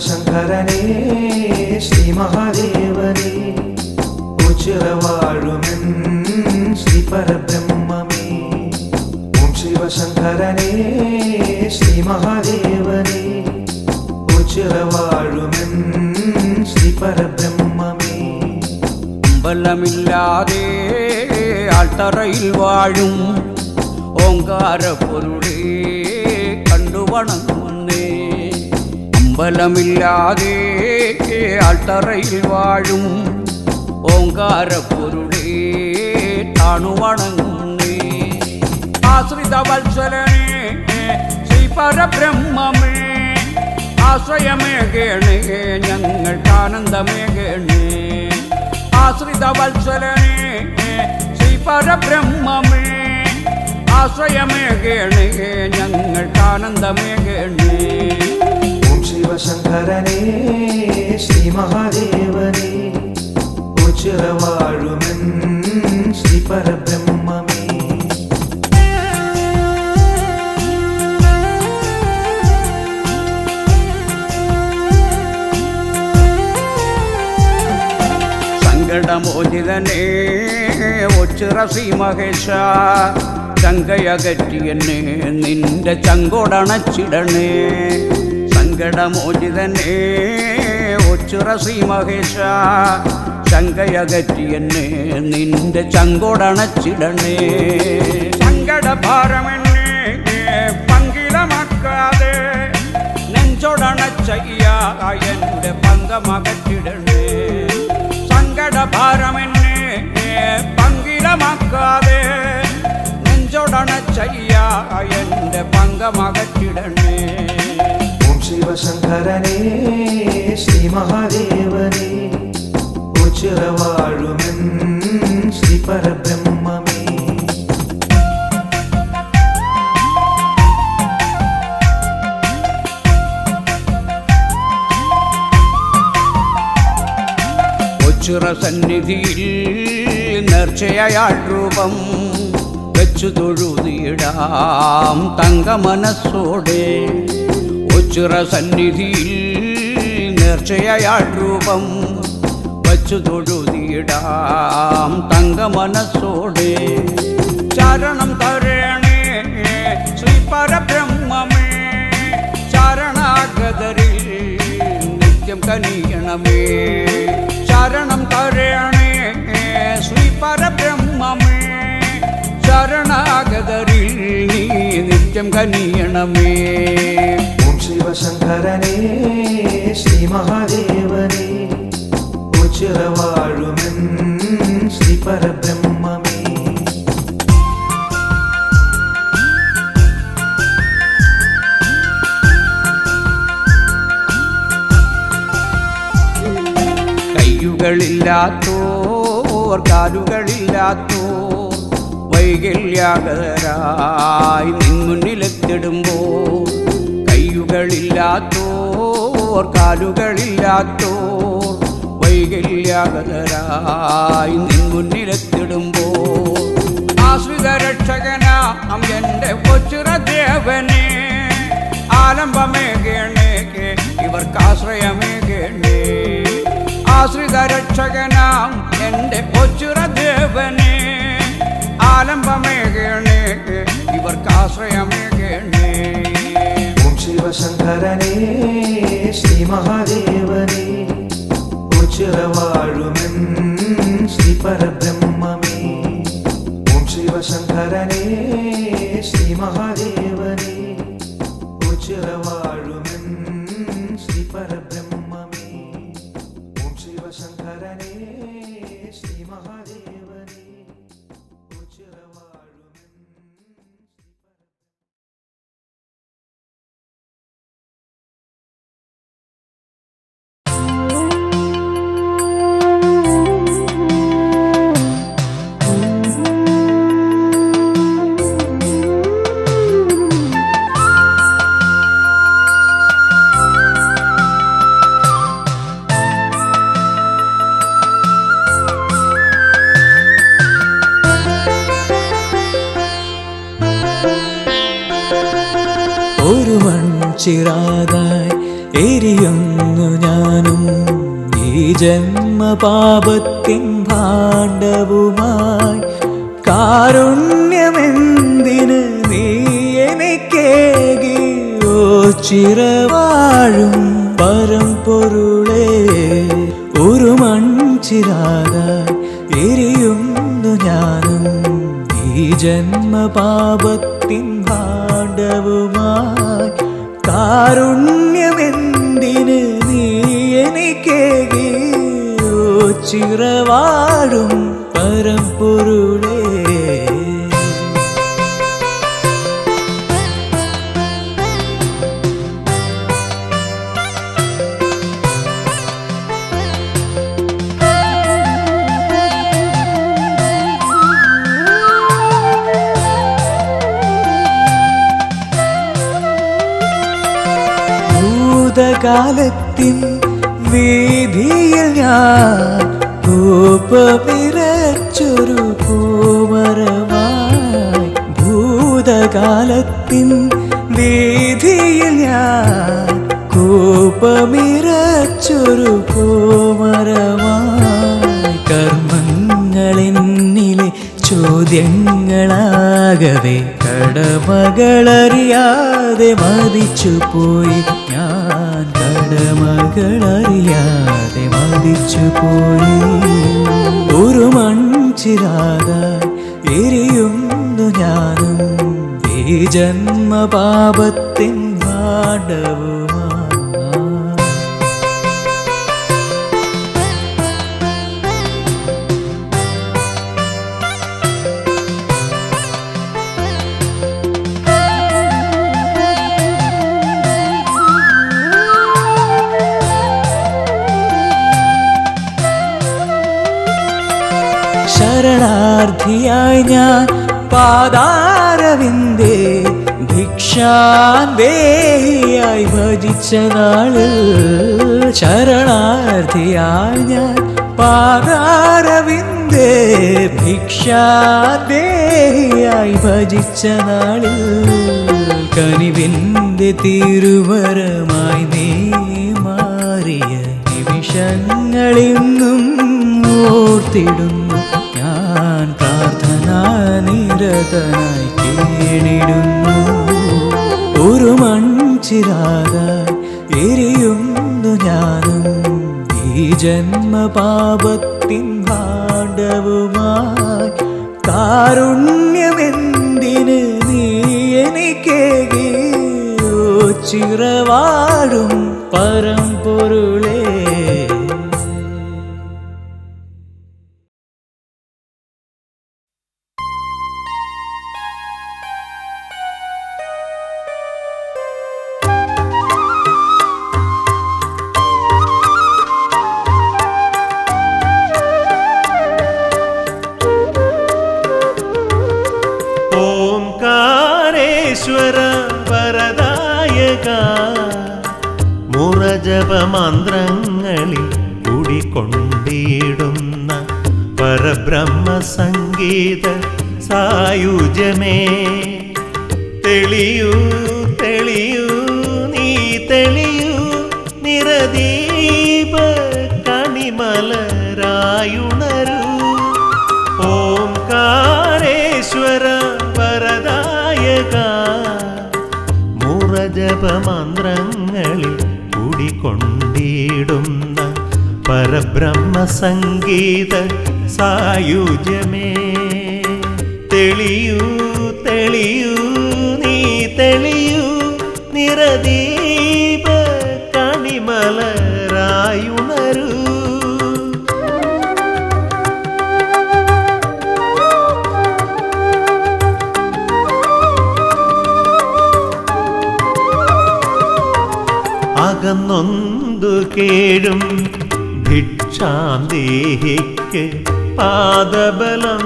ശങ്കരനേ ശ്രീ മഹാദേവനേ ഉച്ചിറവാഴുമെൻ ശ്രീ പരബ്രഹ്മമേ. ഓം ശിവശങ്കരനേ ശ്രീ മഹാദേവനേ ഉച്ചിറവാഴുമെൻ ശ്രീ പരബ്രഹ്മമേ. അമ്പലമില്ലാതെ ആൾത്തറയിൽ വാഴും ഓങ്കാര പൊരുളേ കണ്ടുവണങ്ങുന്നേ. അമ്പലമില്ലാതെ ആൾത്തറയിൽ വാഴും ഓങ്കാര പൊരുളേ താണുവണങ്ങുന്നേ. ആശ്രിത വത്സലനേ ശ്രീ പരബ്രഹ്മമേ ആശ്രയമേകേണേ ഞങ്ങൾക്കാനന്ദമേകേണേ. ആശ്രിത വത്സലനേ ശ്രീ പരബ്രഹ്മമേ ആശ്രയമേകേണേ ഞങ്ങൾക്കാനന്ദമേകേണേ. ശിവശങ്കരനേ ശ്രീ മഹാദേവനേ ഉച്ചിറവാഴുമെൻ ശ്രീ പരബ്രഹ്മമേ. സങ്കടമോചിതനേ ഉച്ചിറ ശ്രീ മഹേശ ചങ്കയകറ്റിയെന്നെ നിന്റെ ചങ്കോടണച്ചിടണേ. സങ്കടമോചിതനേ ഉച്ചിറ ശ്രീ മഹേശ ചങ്കയകറ്റിയെന്നെ നിന്റെ ചങ്കോടണച്ചിടണേ. സങ്കടഭാരമെന്നെ പങ്കിലമാക്കാതെ നെഞ്ചോടണച്ചയ്യ എൻ്റെ പങ്കമകറ്റിടണേ. സങ്കടഭാരമെന്നെ പങ്കിലമാക്കാതെ നെഞ്ചോടണച്ചയ്യ എൻ്റെ പങ്കമകറ്റിടണേ. ശിവശങ്കരനേ ശ്രീ മഹാദേവനേ ഉച്ചിറവാഴുമെൻ ശ്രീ പരബ്രഹ്മമേ. ഉച്ചിറ സന്നിധിയിൽ നേർച്ചയാൾ രൂപം വെച്ചു തൊഴുതിയിടാം തങ്കമനസ്സോടെ. ഉച്ചിറ സന്നിധിയിൽ നേർച്ചയാൾ രൂപം വച്ചു തൊഴുതിയിടാം തങ്കമനസ്സോടെ. ചരണം തരണേ ശ്രീ പരബ്രഹ്മമേ ചരണാഗതരിൽ നിത്യം കനിയണമേ. ശരണം തരണേ ശ്രീ പരബ്രഹ്മമേ ശരണാഗതരിൽ നീ നിത്യം കനിയണമേ. ശിവശങ്കരനേ ശ്രീ മഹാദേവനേ ഉച്ചിറവാഴുമെൻ ശ്രീ പരബ്രഹ്മമേ. കയ്യുകളില്ലാത്തോർ കാലുകളില്ലാത്തോർ വൈകല്യാകരായി നിൻമുന്നിലെത്തിടുമ്പോൾ. കയ്യുകളില്ലാത്തോർ കാലുകളില്ലാത്തോർ വൈകല്യാകരായി നിൻമുന്നിലെത്തിടുമ്പോൾ. ആശ്രിത രക്ഷകനാം എൻ്റെ ഉച്ചിറദേവനേ ആലംബമേകേണേ ഇവർക്കാശ്രയമേകേണേ. ആശ്രിത രക്ഷകനാം എൻ്റെ ഉച്ചിറദേവനേ ആലംബമേകേണേ ഇവർക്കാശ്രയമേകേണേ. ശിവശങ്കരനേ ശ്രീ മഹാദേവനേ ഉച്ചിറവാഴുമെൻ ശ്രീ പരബ്രഹ്മമേ. ഓം ശിവശങ്കരനേ ശ്രീ മഹാദേവനേ ഉച്ചിറവാഴുമെൻ ശ്രീ പരബ്രഹ്മമേ. ഓം ശിവശങ്കരനേ ശ്രീ മഹാദേവ ചിറാതായി എരിയുന്നു ഞാനും ഈ ജന്മപാപത്തിൻ ഭാണ്ഡവുമായി. കാരുണ്യമെന്തിന് നീ എനിക്കേകി ഓ ചിരവാഴും പരമ്പൊരുളേ. ഒരു മൺചിരാതായി എരിയുന്നു ഞാനും ഈ ജന്മപാപത്തിൻ ഭാണ്ഡവുമായി. കാരുണ്യമെന്തിന് നീ എനിക്കേകി ഓ ചിരവാഴും പരമ്പൊരുളേ. ഭൂതകാലത്തിൻ വീതിയിൽ ഞാൻ കോപമിരച്ചൊരു കോമരമായി. ഭൂതകാലത്തിൻ വീതിയിൽ ഞാൻ കോപമിരച്ചൊരു കോമരമായി. കർമ്മങ്ങളെന്നിലെ ചോദ്യങ്ങളാകവേ കടമകളറിയാതെ മതിച്ചുപോയി ഞാൻ. കടമകളറിയാതെ മതിച്ചുപോയി. ഒരു മൺചിരാതായി എരിയുന്നു ഞാനും ഈ ജന്മപാപത്തിൻ ഭാണ്ഡവുമായി. ശരണാർത്ഥിയായി ഞാൻ പാദാരവിന്ദേ ഭിക്ഷാന്തേഹിയായി ഭജിച്ച നാളിൽ. ശരണാർത്ഥിയായി ഞാൻ പാദാരവിന്ദേ ഭിക്ഷാന്തേഹിയായി ഭജിച്ച നാളിൽ. കനിവിൻ്റെ തിരുവരമായി നീ മാറിയ നിമിഷങ്ങളിന്നും ഓർത്തിടുന്നു ഞാൻ. പ്രാർത്ഥനാനിരതനായി കേണിടുന്നു. ഒരു മൺചിരാതായി എരിയുന്നു ഞാനും ഈ ജന്മപാപത്തിൻ ഭാണ്ഡവുമായി. കാരുണ്യമെന്തിന് നീ എനിക്കേകി ഓ ചിരവാഴും പരമ്പൊരുളേ. ഓംകാരേശ്വര വരദായക മുറജപമന്ത്രങ്ങളിൽ കുടികൊണ്ടിടുന്ന പരബ്രഹ്മ സംഗീത സായുജ്യമേ. തെളിയൂ തെളിയൂ നീ തെളിയൂ നിറദീപ കണിമലരായുണരൂ. ഓംകാരേശ്വര വരദായക മുറജപമന്ത്രങ്ങളിൽ കുടികൊണ്ടിടുന്ന പരബ്രഹ്മ സംഗീത സായുജ്യമേ. തെളിയൂ തെളിയൂ നീ തെളിയൂ നിറദീപ കണിമലരായുണരൂ. അകന്നൊന്തു കേഴും ഭിക്ഷാന്തേഹിക്ക് പാദബലം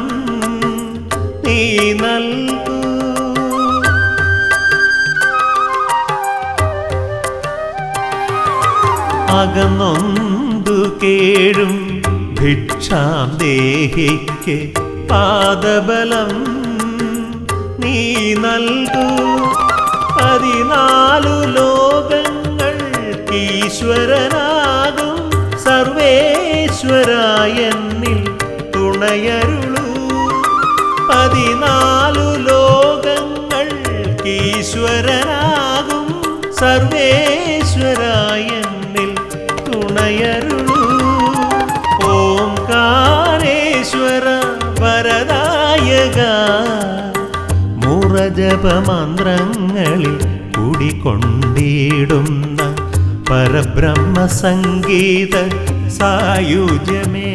നീ നൽകൂ. അകന്നൊന്തു കേഴും ഭിക്ഷാന്തേഹിക്ക് പാദബലം നീ നൽകൂ. 14 ലോകങ്ങൾക്ക് ഈശ്വരനാകും സർവേശ്വരായെന്നിൽ തുണയരുളൂ. 14 ലോകങ്ങൾക്ക് ഈശ്വരനാകും സർവേശ്വരായെന്നിൽ തുണയരുളൂ. ഓംകാരേശ്വര വരദായക മുറജപമന്ത്രങ്ങളിൽ കുടികൊണ്ടിടുന്ന പരബ്രഹ്മ സംഗീത സായുജ്യമേ,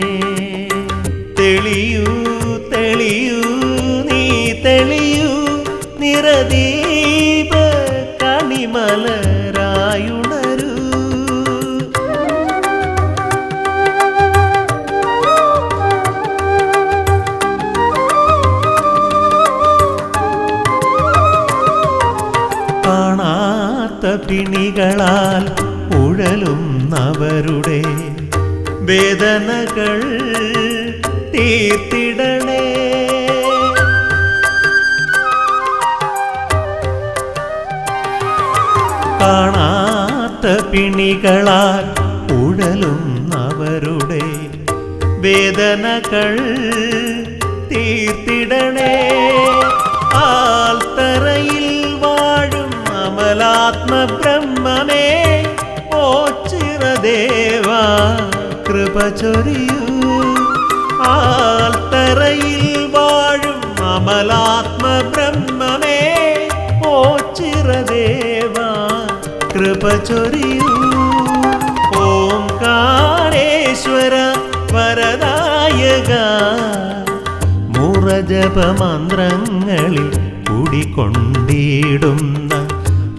തെളിയൂ തെളിയൂ നീ തെളിയൂ, നിറദീപ കണിമലരായുണരൂ. കാണാത്ത പിണികളാൽ ഉഴലുന്നവരുടെ വേദനകൾ തീർത്തിടണേ. കാണാത്ത പിണികളാൽ ഉഴലുന്നവരുടെ വേദനകൾ തീർത്തിടണേ. ആൽത്തറയിൽ വാഴും അമലാത്മബ്രഹ്മമേ, ഓ ചിറദേവാ കൃപ ചൊരിയൂ. ആൽത്തറയിൽ വാഴും അമലാത്മബ്രഹ്മമേ, ഓ ചിറദേവാ കൃപ ചൊരിയൂ. ഓംകാരേശ്വര വരദായക മുറജപമന്ത്രങ്ങളിൽ കുടികൊണ്ടിടുന്ന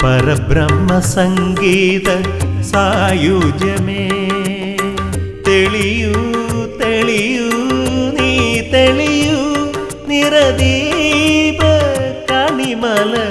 പരബ്രഹ്മ സംഗീത സായുജ്യമേ, തെളിയൂ തെളിയൂ നീ തെളിയൂ, നിറദീപ കണിമലരായുണരൂ.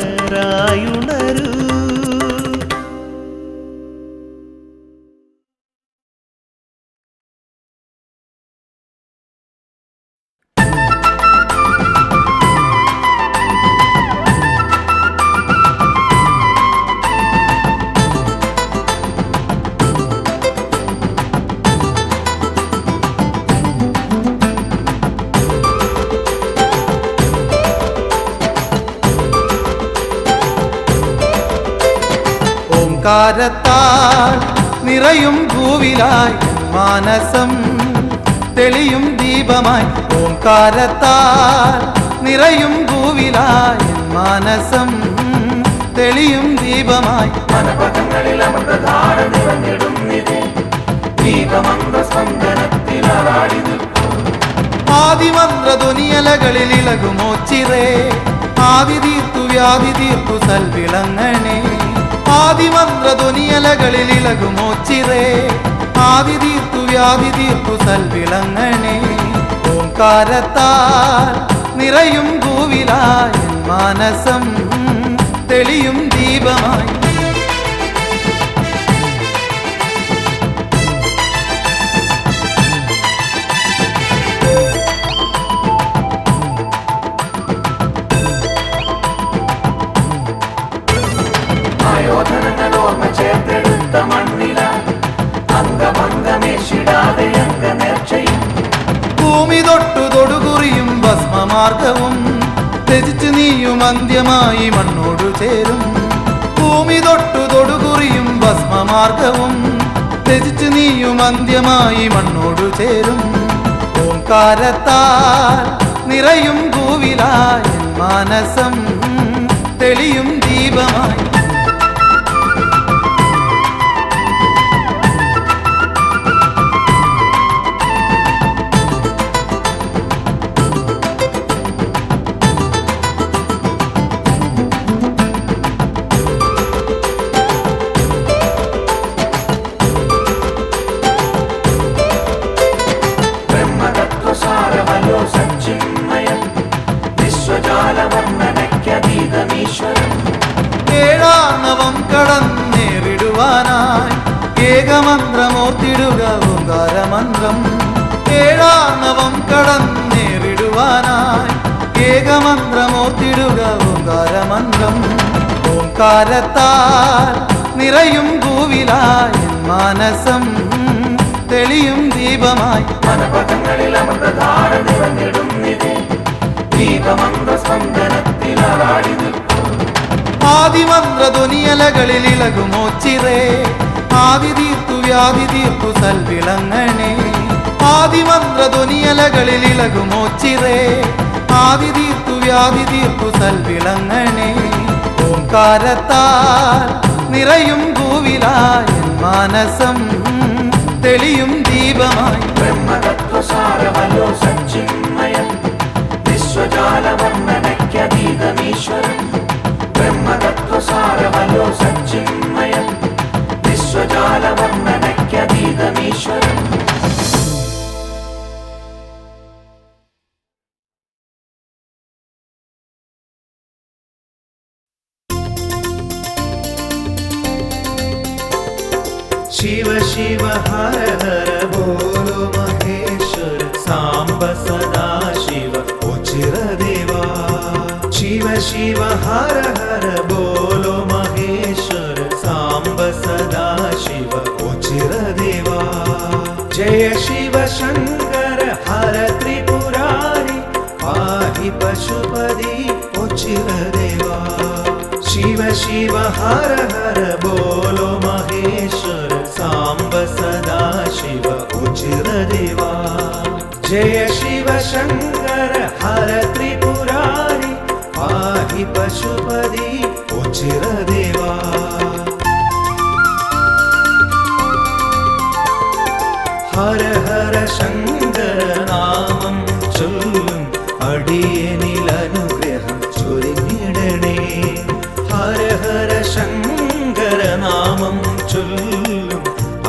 ഓംകാരത്താൽ നിറയും ഭൂവിലായി മാനസം തെളിയും ദീപമായി. ഓംകാരത്താൽ നിറയും ഭൂവിലായി മാനസം തെളിയും ദീപമായി. മനപഥങ്ങളിൽ അമൃതധാര നിറഞ്ഞിടും നിധി ദീപമന്ത്രസ്പന്ദനത്തിലാടി നിൽക്കും. ആദിമന്ത്രധ്വനിയലകളിൽ ഇളകുമോച്ചിറേ, ആദി തീർത്തു വ്യാധി തീർത്തു സൽവിളങ്ങണേ. ആദിമന്ത്രധ്വനിയലകളിൽ ഇളകുമോച്ചിറേ, ആദി തീർത്തു വ്യാധി തീർത്തു സൽവിളങ്ങണേ. ഓംകാരത്താൽ നിറയും ഭൂവിലായി മാനസം തെളിയും ദീപമായി. ആയോധനങ്ങളോർമ്മ ചേർത്തെടുത്ത മണ്ണില അംഗഭംഗമേശിടാതെ അംഗനേർച്ചയും. ഭൂമി തൊട്ടു തൊടുകുറിയും ഭസ്മമാർഗവും ത്യജിച്ചു നീയും അന്ത്യമായി മണ്ണോടു ചേരും. ഭൂമി തൊട്ടു തൊടുകുറിയും ഭസ്മമാർഗവും ത്യജിച്ചു നീയും അന്ത്യമായി മണ്ണോടു ചേരും. ഓംകാരത്താൽ നിറയും ഭൂവിലായി മാനസം തെളിയും ദീപമായി. ഏഴാർണവം കടന്നേറിടുവാനായി ഏകമന്ത്രമോർത്തിടുക ഓംകാരമന്ത്രം. ഏഴാർണവം കടന്നേറിടുവാനായി ഏകമന്ത്രമോർത്തിടുക ഓംകാരമന്ത്രം. ഓംകാര ഓംകാരത്താൽ നിറയും ഭൂവിലായി മാനസം തെളിയും ദീപമായി മനപഥങ്ങളിൽ അമൃതധാര നിറഞ്ഞിടുന്നിതേ ദീപമന്ത്ര സ്പന്ദനത്തിലാടി നിൽക്കും ആദിമന്ത്രധ്വനിയലകളിൽ ഇളകുമോച്ചിറേ ആദി തീർത്തു വ്യാധി തീർത്തു സൽവിളങ്ങണേ ആദിമന്ത്രധ്വനിയലകളിൽ ഇളകുമോച്ചിറേ ആദി തീർത്തു വ്യാധി തീർത്തു സൽവിളങ്ങണേ ഓംകാരത്താൽ നിറയും ഭൂവിലായി മാനസം തെളിയും ദീപമായി ബ്രഹ്മതത്വസാരമല്ലോ സച്ചിന്മയം വിശ്വജാലവർണ്ണനയ്ക്കതീതമീശ്വരൻ ബ്രഹ്മതത്വസാരമല്ലോ സച്ചിന്മയം വിശ്വജാലവർണ്ണനയ്ക്കതീതമീശ്വരൻ शिव शिव हर हर बोलो महेश्वर सांब सदा शिव उचिर देवा शिव शिव हर हर बोलो महेश्वर सांब सदा शिव उचिर देवा जय शिव शंकर हर त्रिपुरारी पाहि पशुपति उचिर देवा शिव शिव हर हर बोलो महेश्वर सांब सदा शिव उचिर देवा जय शिव शंकर हर त्रिपुरारी पाहि पशुपति उचिर देवा हर हर शंकर नामं चൊല്ലും അടിയനിൽ അനുഗ്രഹം ചൊരിഞ്ഞിടണേ ഹര ഹര ശങ്കര നാമം ചൊല്ലും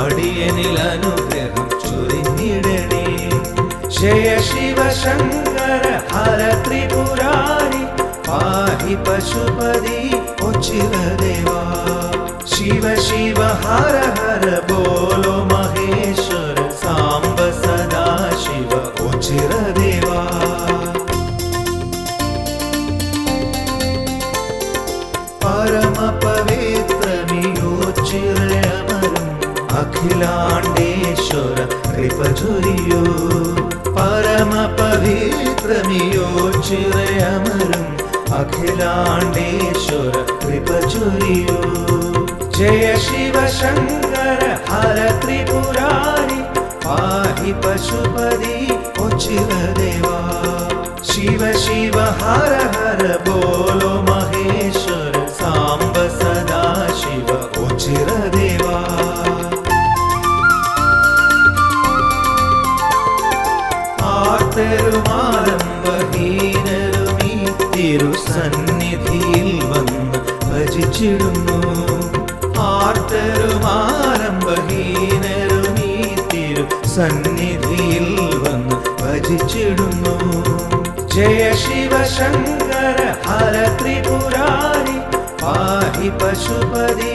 അടിയനിൽ അനുഗ്രഹം ചൊരിഞ്ഞിടണേ ജയ ശിവ ശങ്കര ഹര ത്രിപുരാരി പാഹി പശുപതി ഉച്ചിര ദേവാ शिव शिव हर हर बोलो महेश्वर सांब सदा शिव उचिर देवा परम पवित्रमियोचिर अमरं अखिलांडेश्वर कृपचुरियो परम पवित्रमियोचिर अमरं अखिलांडेश्वर कृपचुरियो जय शिव शंकर हर त्रिपुरारी पाहि पशुपति उचिर देवा शिव शिव हर हर बोलो महेश्वर सांब सदा शिव उचिर देवा ആർത്തരുമാരംഭഹീനരുമീ തിരുസന്നിധിയിൽ വന്ന് ഭജിച്ചിടുന്നു ആർത്തരുമാരംഭഹീനരുമീ തിരുസന്നിധിയിൽ വന്ന് ഭജിച്ചിടുന്നു ജയ ശിവ ശങ്കര ഹര ത്രിപുരാരി പാഹി പശുപതി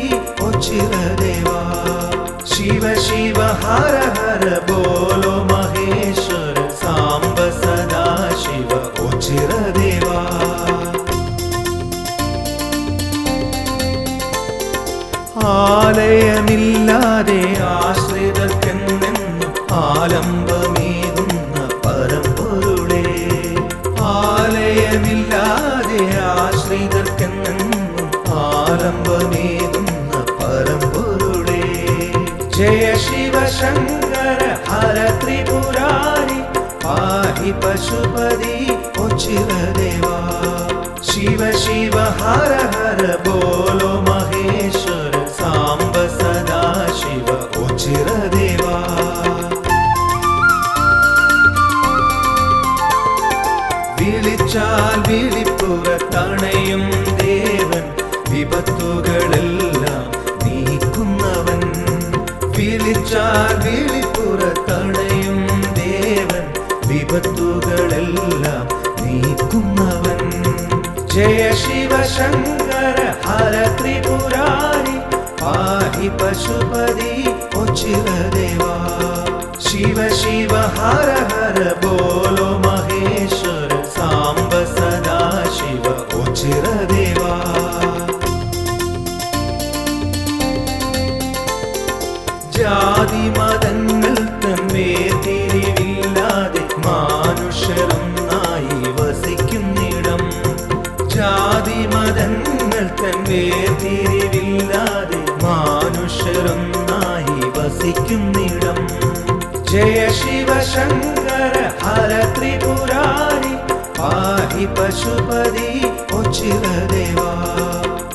ഉച്ചിര ദേവാ शिव शिव हर हर बोलो महेश्वर सांब सदा शिव उचिर देवा ആലയമില്ലാതെ ആശ്രിതർക്കെന്നും ആലംബമേകുന്ന പരമ്പൊരുളേ ആലയമില്ലാതെ ആശ്രിതർക്കെന്നും ആലംബമേകുന്ന പരമ്പൊരുളേ जय शिव शंकर हर त्रिपुरारी पाहि पशुपति उचिर देवा शिव शिव हर हर बोलो महेश्वर सांब सदा शिव उचिर देवा വിളിച്ചാൽ വിളിപ്പുറത്തണയും ദേവൻ വിപത്തുകളെല്ലാം നീക്കുന്നവൻ വിളിച്ചാൽ വിളിപ്പുറത്തണയും ദേവൻ വിപത്തുകളെല്ലാം നീക്കുന്നവൻ ജയ ശിവ ശങ്കര ഹര ത്രിപുരാരി പാഹി പശുപതി ഉച്ചിര ദേവാ शिव शिव हर हर बोलो महेश्वर सांब सदा शिव उचिर देवा ശിവശങ്കര ഹര ത്രിപുരാരി പാഹി പശുപതി ഉച്ചിരദേവാ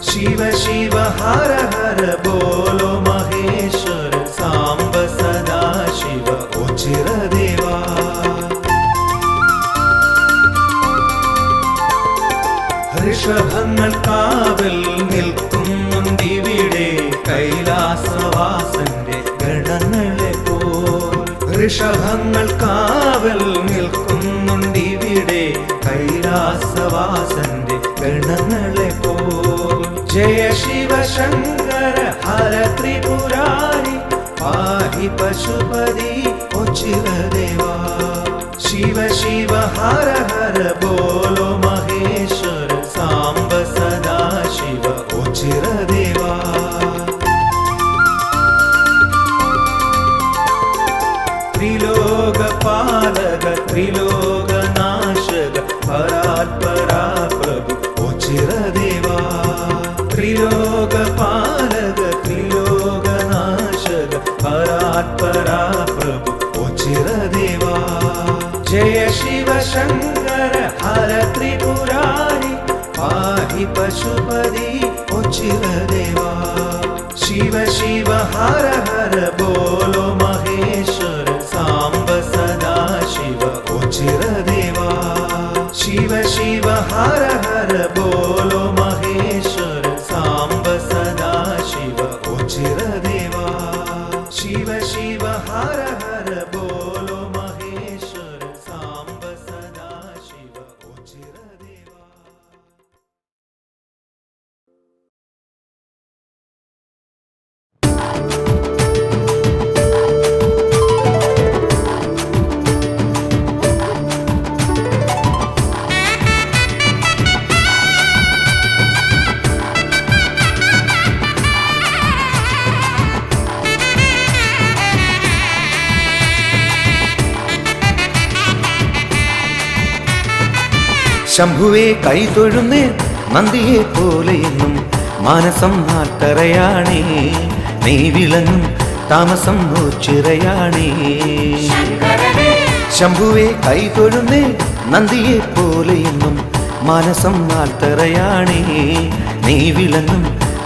ശിവ ശിവ ഹര ഹര ബോലോ മഹേശ്വര സാംബ സദാ ശിവ ഉച്ചിരദേവാ ഋഷഭങ്ങൾ കാവൽ നിൽക്കുന്നുണ്ടിവിടെ കൈലാസവാസന്റെ ഗണങ്ങളെ പോൽ ഋഷഭങ്ങൾ കാവൽ നിൽക്കുന്നുണ്ടിവിടെ കൈലാസവാസന്റെ ഗണങ്ങളെ പോൽ ജയ ശിവശങ്കര ഹര ത്രിപുരാരി പാഹി പശുപതി ഉച്ചിരദേവാ ശിവ ശിവ ഹര ഹര ബോലോ മഹേശ്വര സാംബ സദാ ശിവ ഉച്ചിരദേവാ ത്രിലോകപാലക ത്രിലോകനാശക പരാത്പരാ പ്രഭു ഉച്ചിരദേവാ ത്രിലോകപാലക ത്രിലോകനാശക പരാത്പരാ പ്രഭു ഉച്ചിരദേവാ ജയ ശിവശങ്കര ഹര ത്രിപുരാരി പാഹി പശുപതി ഉച്ചിരദേവാ ശിവ ശിവ ഹര ഹര ബോലോ മഹേശ്വര സാംബ സദാ ശിവ ഉച്ചിരദേവാ ശിവ ശിവ ഹര ഹര ബോലോ മഹേശ്വര സാംബ സദാ ശിവ ഉച്ചിരദേവാ ശിവ ശിവ ഹര ഹര ബോലോ മഹേശ്വര സാംബ സദാ ശിവ ഉച്ചിരദേവാ ശംഭുവേ കൈതൊഴുന്നേ നന്ദിയെ പോലെയെന്നും മാനസം നാട്ടറയാണേ നീ വിളങ്ങും താമസം ചിറയാണേ ശംഭുവേ കൈതൊഴുന്നേ നന്ദിയെ പോലെയെന്നും മാനസം നാട്ടറയാണേ നീ വിളങ്ങും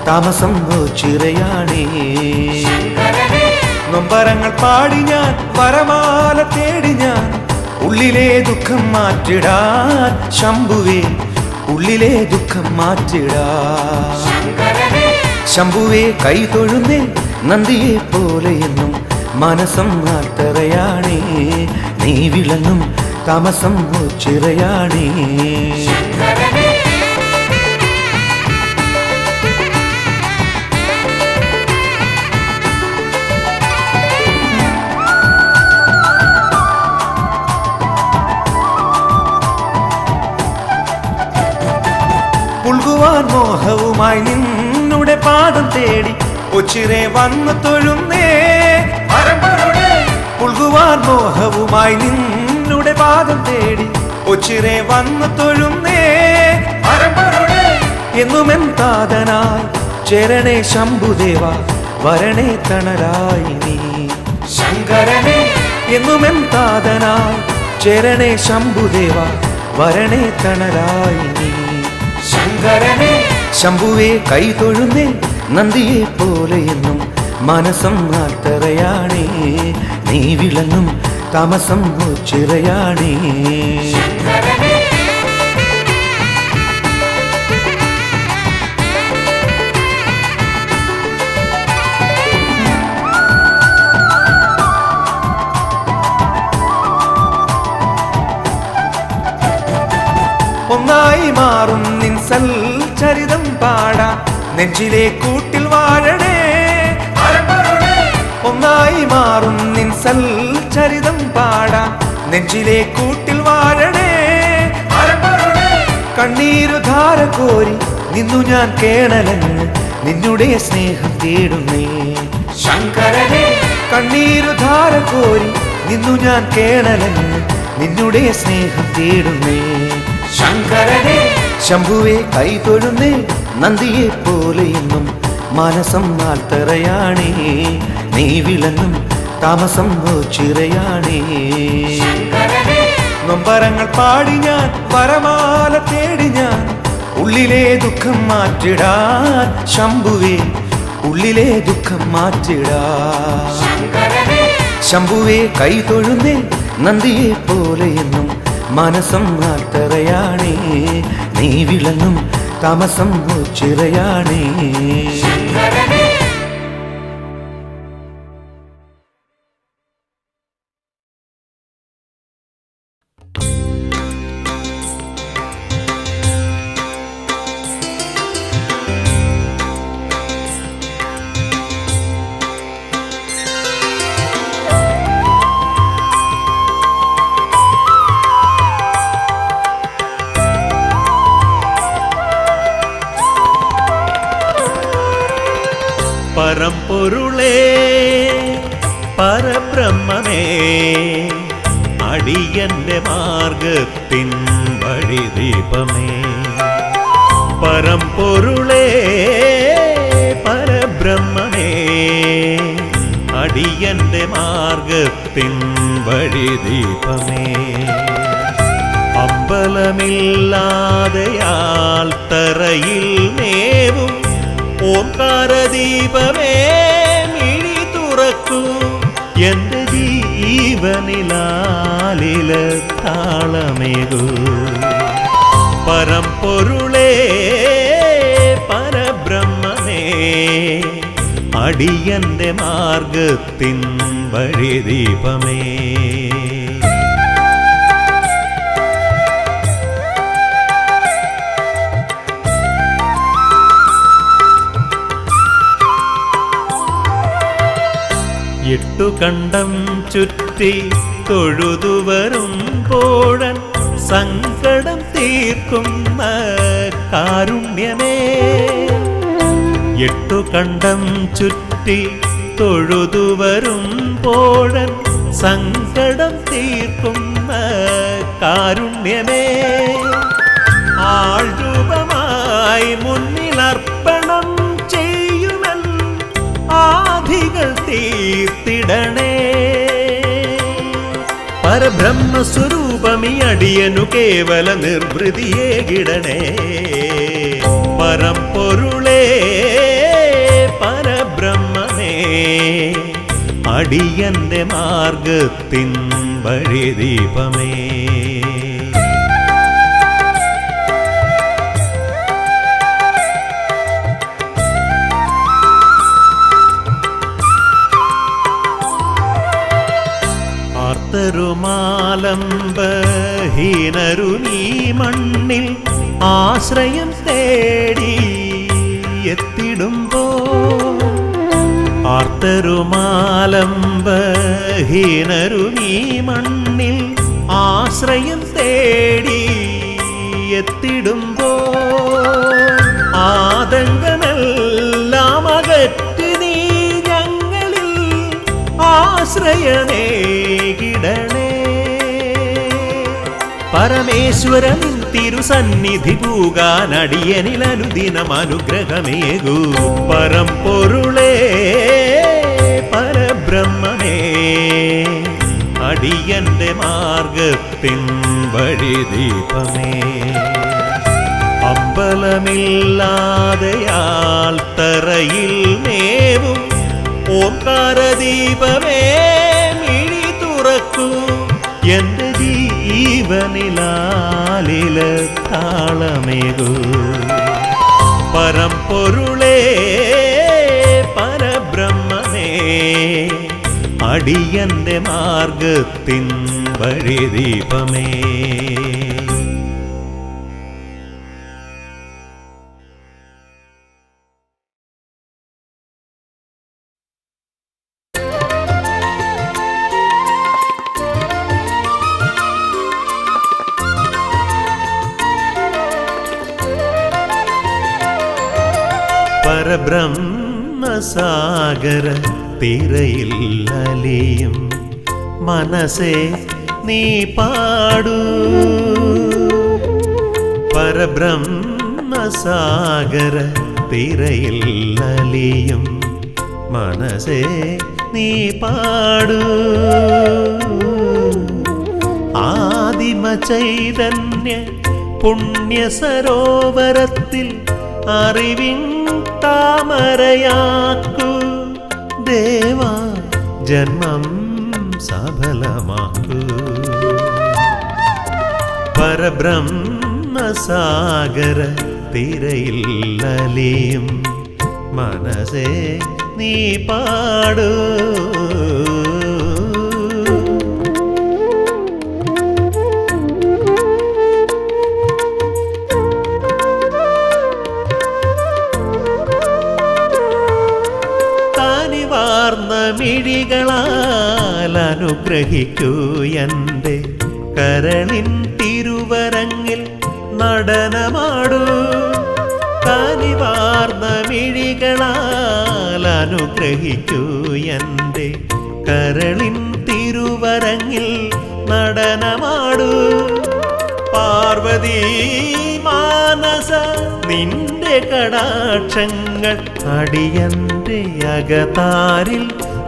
താമസം ചിറയാണേ നൊമ്പരങ്ങൾ പാടി ഞാൻ വരമാല തേടി ഞാൻ ഉള്ളിലെ ദുഃഖം മാറ്റിടാൻ ശംഭുവേ ഉള്ളിലെ ദുഃഖം മാറ്റിടാൻ ശംഭുവേ കൈതൊഴുന്നേ നന്ദിയെ പോലെയെന്നും മനസം നാട്ടറയാണേ നീ വിളങ്ങും താമസം ചിറയാണേ പുൽകുവാൻ മോഹവുമായി നിന്നുടെ പാദം തേടി ഒച്ചിരെ വന്നു തൊഴുന്നേ പുൽകുവാൻ മോഹവുമായി നിന്നുടെ പാദം തേടി ഒച്ചിരെ വന്നു തൊഴുന്നേ എന്നുമെൻ താതനായി ചേരണേ ശംഭുദേവ വരണേ തണലായി നീ ശങ്കരനെ എന്നുമെൻ താതനായി ചേരണേ ശംഭുദേവ വരണേ തണലായി നീ ശങ്കരനെ ശംഭുവേ കൈതൊഴുന്നേ നന്ദിയെ പോലെയെന്നും മനസം നാട്ടറയാണേ നീ വിളങ്ങും താമസം ചിറയാണേ ഒന്നായി മാറും നിൻ സൽചരിതം പാടാ നെഞ്ചിലെ കൂട്ടിൽ വാഴണേ ഒന്നായി മാറും നിൻ സൽചരിതം പാടാ നെഞ്ചിലെ കൂട്ടിൽ വാഴണേ കണ്ണീരു ധാര കോരി നിന്നു ഞാൻ കേണലങ്ങ് നിന്നുടെ സ്നേഹം തേടുന്നേ ശങ്കരനെ കണ്ണീരു ധാര കോരി നിന്നു ഞാൻ കേണലങ്ങ് നിന്നുടെ സ്നേഹം തേടുന്നേ ശങ്കരനെ ശംഭുവേ കൈതൊഴുന്നേ നന്ദിയെ പോലെയെന്നും മനസം നാട്ടറയാണേ നീ വിളങ്ങും താമസം ചിറയാണേ. നൊമ്പരങ്ങൾ പാടി ഞാൻ വരമാല തേടി ഞാൻ ഉള്ളിലെ ദുഃഖം മാറ്റിടാൻ ശംഭുവേ, ഉള്ളിലെ ദുഃഖം മാറ്റിടാൻ. ശംഭുവേ കൈ തൊഴുന്നേ നന്ദിയെ പോലെ എന്നും മനസ്സം ആർത്തറയാണേ. നീ വിളങ്ങും താമസം ചിറയാണേ. പരമ്പൊരുളേ പരബ്രഹ്മമേ, അടിയന്റെ മാർഗത്തിൻ വഴിദീപമേ. പരമ്പൊരുളേ പരബ്രഹ്മമേ, അടിയന്റെ മാർഗത്തിൻ വഴിദീപമേ. അമ്പലമില്ലാതെയാൽ തറയിൽ മേവും ഓംകാരദീപമേ, മിഴി തുറക്കൂ എന്റെ ജീവനിലാലില താളമേകൂ. പരമ്പൊരുളേ പരബ്രഹ്മമേ, അടിയന്റെ മാർഗത്തിൻ വഴിദീപമേ. എട്ടുകണ്ടം ചുറ്റി തൊഴുതുവരുമ്പോഴൻ സങ്കടം തീർക്കുന്ന കാരുണ്യമേ. എട്ടുകണ്ടം ചുറ്റി തൊഴുതുവരുമ്പോഴൻ സങ്കടം തീർക്കുന്ന കാരുണ്യമേ. ആൾരൂപമായി മുന്നിലർപ്പണം ചെയ്യുമൻ ആധികൾ തീർത്തിടണേ. പരബ്രഹ്മസ്വരൂപമീ അടിയനു കേവല നിർവൃതിയേകിടണേ. പരമ്പൊരുളേ പരബ്രഹ്മമേ, അടിയന്റെ മാർഗത്തിൻ വഴിദീപമേ. ആർത്തരുമാലംബഹീനരുനീ മണ്ണിൽ ആശ്രയം തേടി എത്തിടുമ്പോ. ആർത്തരുമാലംബഹീനരുനീ മണ്ണിൽ ആശ്രയം തേടി എത്തിടുമ്പോ. ആതങ്കമെല്ലാം അകറ്റി നീ ഞങ്ങളിൽ ആശ്രയമേകിടണേ. പരമേശ്വരൻ തിരുസന്നിധി പൂകാൻ അടിയനിൽ അനുദിനം അനുഗ്രഹമേകൂ. പരമ്പൊരുളേ പരബ്രഹ്മമേ, അടിയന്റെ മാർഗത്തിൻ വഴിദീപമേ. അമ്പലമില്ലാതെയാൽ തറയിൽ മേവും ഓംകാരദീപമേ, മിഴി തുറക്കൂ എന്റെ ജീവനിലാലില താളമേകൂ. പരമ്പൊരുളേ പരബ്രഹ്മമേ, അടിയന്റെ മാർഗത്തിൻ വഴിദീപമേ. പരബ്രഹ്മസാഗര തിരയിൽ അലിയും മനസ്സേ നീ പാടൂ. പരബ്രഹ്മസാഗര തിരയിൽ അലിയും മനസ്സേ നീ പാടൂ. ആദിമ ചൈതന്യ പുണ്യ സരോവരത്തിൽ അറിവിൻ താമരയാക്കൂ. ദേവാ ജന്മം സഫലമാക്കൂ. പരബ്രഹ്മസാഗര തിരയിൽ അലിയും മനസ്സേ നീ പാടൂ. കനിവാർന്ന മിഴികളാൽ അനുഗ്രഹിക്കൂ എൻ്റെ കരളിൻ തിരുവരങ്ങിൽ നടനമാടൂ. കനിവാർന്ന മിഴികളാൽ അനുഗ്രഹിക്കൂ എൻ്റെ കരളിൻ തിരുവരങ്ങിൽ നടനമാടൂ. പാർവതീ മാനസ നിന്റെ കടാക്ഷങ്ങൾ അടിയന്റെ അകതാരിൽ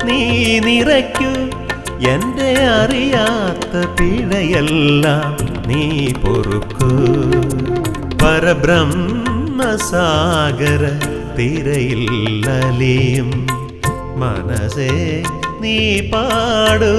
നീ നിറയ്ക്കൂ. എൻ്റെ അറിയാത്ത പിഴയെല്ലാം നീ പൊറുക്കൂ. പരബ്രഹ്മസാഗര തിരയിൽ അലിയും മനസ്സേ നീ പാടൂ.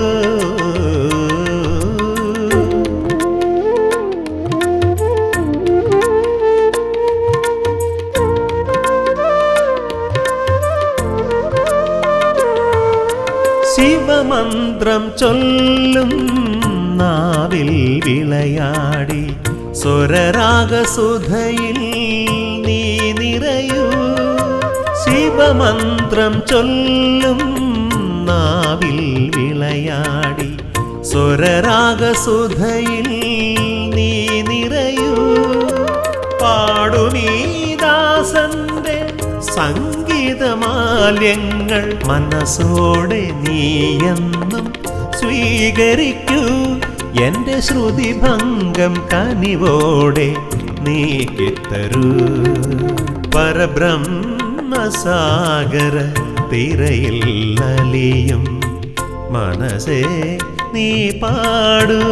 ശിവമന്ത്രം ചൊല്ലും നാവിൽ വിളയാടി സ്വരരാഗസുധയിൽ നീ നിറയൂ. ശിവമന്ത്രം ചൊല്ലും നാവിൽ വിളയാടി സ്വരരാഗസുധയിൽ നീ നിറയൂ. പാടുമീ ദാസന്റെ സംഗീതമാല്യങ്ങൾ മനസ്സോടെ നീയെന്നും സ്വീകരിക്കൂ. എൻ്റെ ശ്രുതിഭംഗം കനിവോടെ നീക്കിത്തരൂ. പരബ്രഹ്മസാഗര തിരയിൽ അലിയും മനസ്സേ നീ പാടൂ.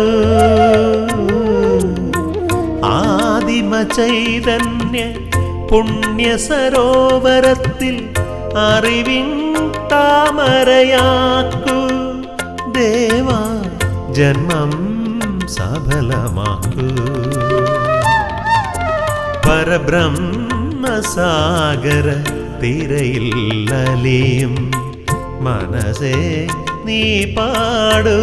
ആദിമ ചൈതന്യ പുണ്യ സരോവരത്തിൽ അറിവിൻ താമരയാക്കൂ. ദേവാ ജന്മം സഫലമാക്കൂ. പരബ്രഹ്മസാഗര തിരയിൽ അലിയും മനസ്സേ നീ പാടൂ.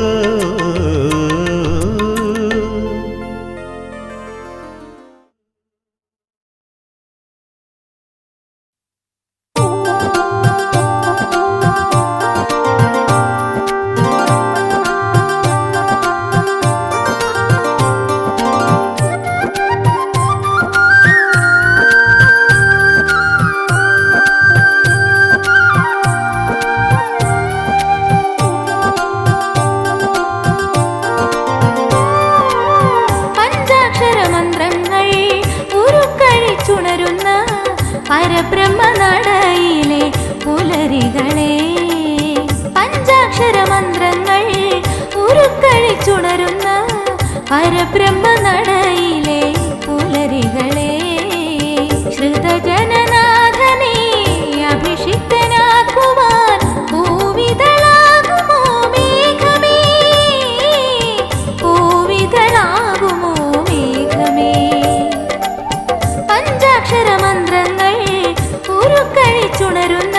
പരബ്രഹ്മനടയിലെ പുലരികളെ പഞ്ചാക്ഷരമന്ത്രങ്ങൾ ഉരുക്കഴിച്ചുണരുന്ന പരബ്രഹ്മനടയിലെ പുലരികളെ ശ്രുതജനനാഥനെ അഭിഷിക്തനാക്കുവാൻ ഭൂവിതളാകുമോ മേഘമേ, ഭൂവിതളാകുമോ മേഘമേ. പഞ്ചാക്ഷരമന്ത്രങ്ങൾ ഉരുക്കഴിച്ചുണരുന്ന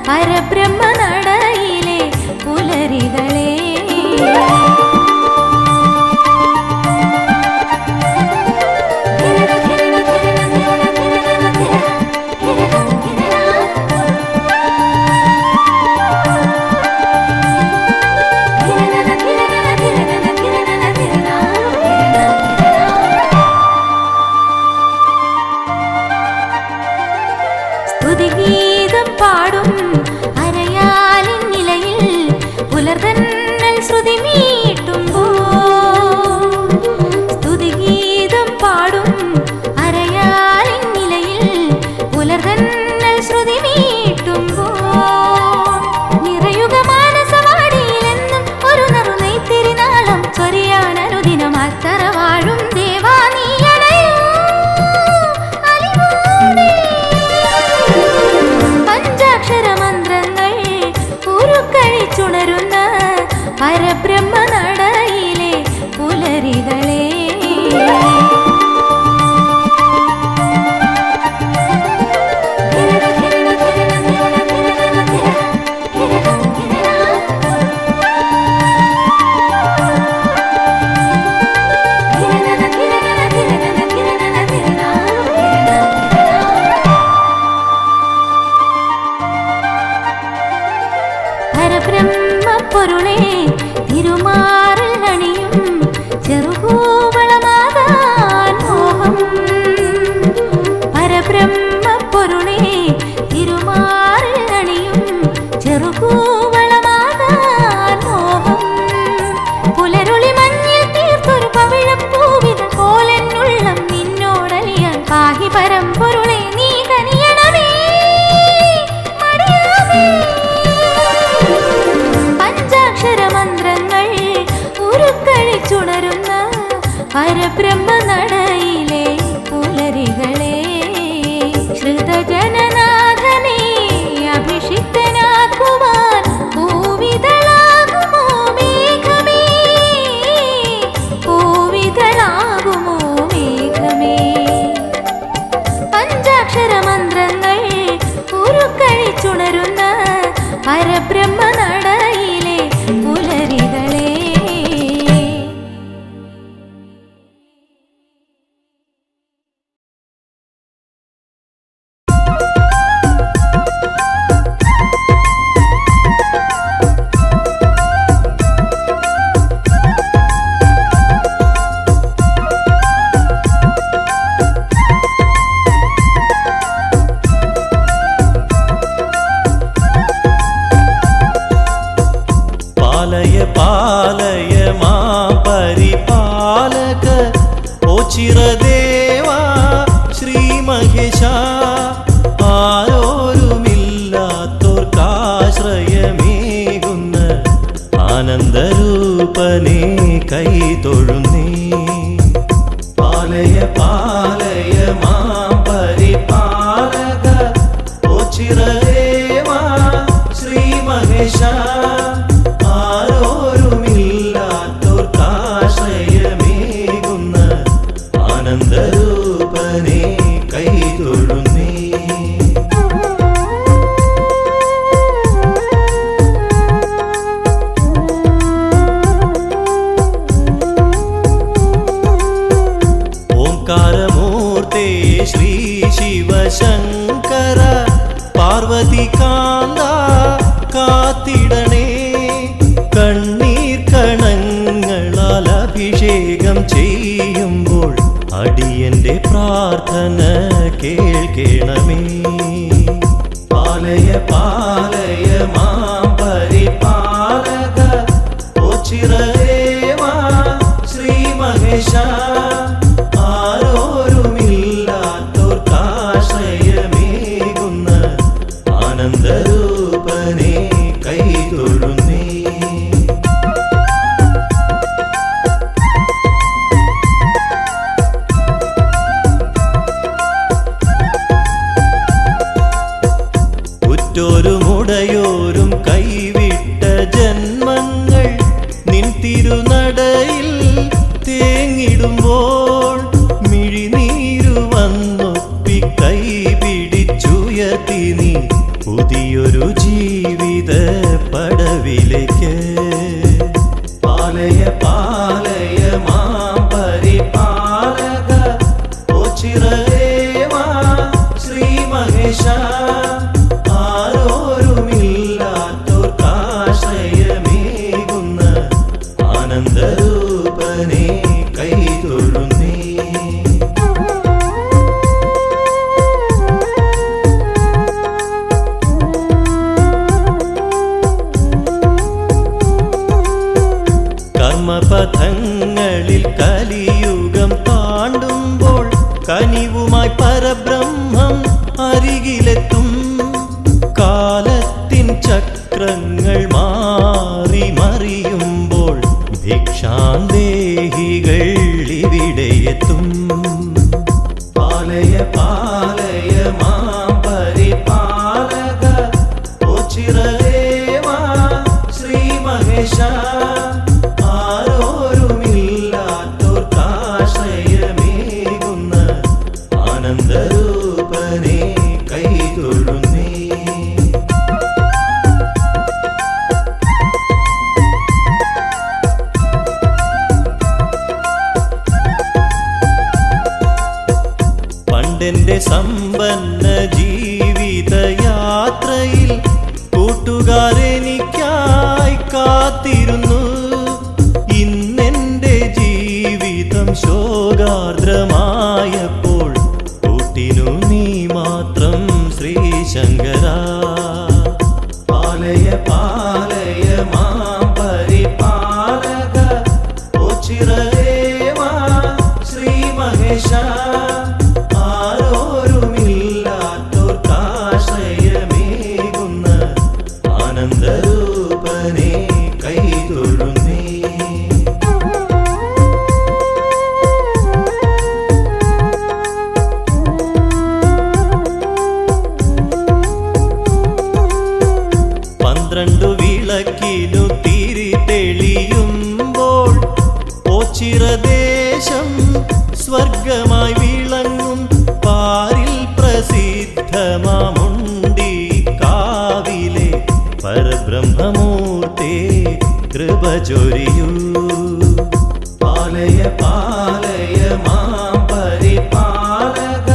പരബ്രഹ്മനടയിലെ പുലരികളെ പരബ്രഹ്മനടയിലെ പുലരികളെ ശ്രുതജനനാഥനെ അഭിഷിക്തനാക്കുവാൻ പൂവിതളാകുമോ മേഘമേ, പൂവിതളാകുമോ മേഘമേ. പഞ്ചാക്ഷരമന്ത്രങ്ങൾ ഉരുക്കഴിച്ചുണരുന്ന പരബ്രഹ്മനടയിലെ പുലരികളെ. പാലയ പാലയ മാം പരിപാലക ഓ ചിരദേവാ ശ്രീ മഹേശ, ആരോരുമില്ലാത്തോർക്കാശ്രയമേകുന്ന ആനന്ദരൂപനെ കൈതൊഴുന്നേ. പാലയ പാലയ മാം പരിപാലക ഓ ചിരദേവാ ശ്രീ മഹേശ, ആരോരുമില്ലാത്തോർക്കാശ്രയമേകുന്ന ആനന്ദരൂപനെ കൈതൊഴുന്നേ. ഓംകാരമൂർത്തേ ശ്രീ ശിവശങ്കര പാർവതി കാന്ത കാത്തിടണേ. കണ്ണീർ കണങ്ങളാൽ അഭിഷേകം ചെയ്യുമ്പോൾ അടിയന്റെ പ്രാർത്ഥന കേൾക്കണമേ. പാലയ പാലയ മാം പരിപാലക ഓ ചിരദേവാ ശ്രീ മഹേശ, ആരോരുമില്ലാത്തോർക്കാശ്രയമേകുന്ന ആനന്ദരൂപനെ കൈതൊഴുന്നേ. ഉറ്റോരും ഉടയോരും കൈവിട്ട ജന്മങ്ങൾ നിൻ തിരുനടയിൽ തേങ്ങിടുമ്പോൾ മിഴിനീരു വന്നൊപ്പി കൈ പിടിച്ചുയർത്തി നീ പുതിയൊരു ജീവിത പടവിലേക്ക്. പാലയ പാലയ മാം പരിപാലക ഓ ചിരദേവാ ശ്രീ മഹേശ, ആരോരുമില്ലാത്തോർക്കാശ്രയമേകുന്ന ആനന്ദരൂപനെ കൈതൊഴുന്നേ. കർമ്മപഥങ്ങളിൽ കലിയുഗം താണ്ടുമ്പോൾ കനിവുമായി പരബ്രഹ്മം അരികിലെത്തും. കാലത്തിൻ ചക്രങ്ങൾ മാറി മറിയുമ്പോൾ ഭിക്ഷാന്തേഹികൾ ഇവിടെയെത്തും. പാലയ പാലയ മാം പരിപാലക ഓ ചിരദേവാ ശ്രീ മഹേശ, ആരോരുമില്ലാത്തോർക്കാശ്രയമേകുന്ന ആനന്ദരൂപനെ കൈതൊഴുന്നേ. പണ്ടെന്റെ സമ്പന്ന ജീവിതയാത്രയിൽ കൂട്ടുകാരെനിക്കായി കാത്തിരുന്നു. ഇന്നെന്റെ ജീവിതം ശോകാർദ്രമായപ്പോൾ കൂട്ടിനു നീ മാത്രം ശ്രീശങ്കര. പാലയ പാലയ മാം പരിപാലക ഓ ചിരദേവാ ശ്രീ മഹേശ, ആരോരുമില്ലാത്തോർക്കാശ്രയമേകുന്ന ആനന്ദരൂപനെ കൈതൊഴുന്നേ. സ്വർഗമായി വിളങ്ങും പാരിൽ പ്രസിദ്ധമാമുണ്ടി കാവിലെ പരബ്രഹ്മമൂർത്തേ കൃപ ചൊരിയൂ. പാലയ പാലയ മാം പരിപാലക